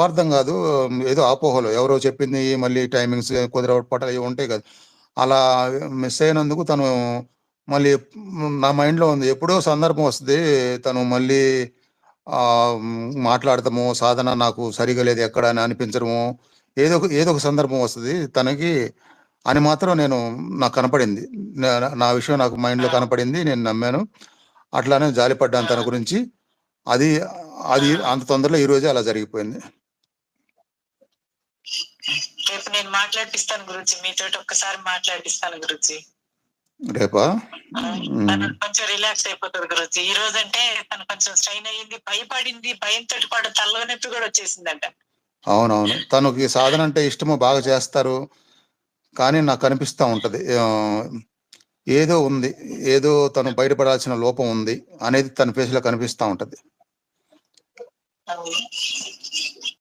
అపార్థం కాదు. ఏదో అపోహలు ఎవరో చెప్పింది మళ్ళీ టైమింగ్స్ కుదరపటాలు ఇవి ఉంటాయి కదా! అలా మిస్ అయినందుకు తను మళ్ళీ నా మైండ్‌లో ఉంది. ఎప్పుడో సందర్భం వస్తది. తను మళ్ళీ మాట్లాడటము, సాధన నాకు సరిగ్గా లేదు ఎక్కడ అని అనిపించడము, ఏదో ఒక సందర్భం వస్తది తనకి అని మాత్రం నాకు కనపడింది. నా విషయం నాకు మైండ్‌లో కనపడింది. నేను నమ్మాను. అట్లానే జాలిపడ్డాను తన గురించి. అది అది అంత తొందరలో ఈరోజే అలా జరిగిపోయింది. రేపు నేను మాట్లాడిపిస్తాను గురూజీ, మీతోటి ఒక్కసారి మాట్లాడిపిస్తాను గురూజీ. రేపా? కొంచెం రిలాక్స్ అయిపోతుంది గురూజీ. ఈ రోజు అంటే తను కొంచెం స్ట్రైన్ అయ్యింది, భయపడింది, భయంతో పాటు తలలో నొప్పి కూడా వచ్చేసిందంట. అవునవును. తనకి సాధన అంటే ఇష్టమో, బాగా చేస్తారు. కానీ నాకు కనిపిస్తా ఉంటది. ఏదో ఉంది. ఏదో తను బయటపడాల్సిన లోపం ఉంది అనేది తన ఫేస్‌లో కనిపిస్తా ఉంటది.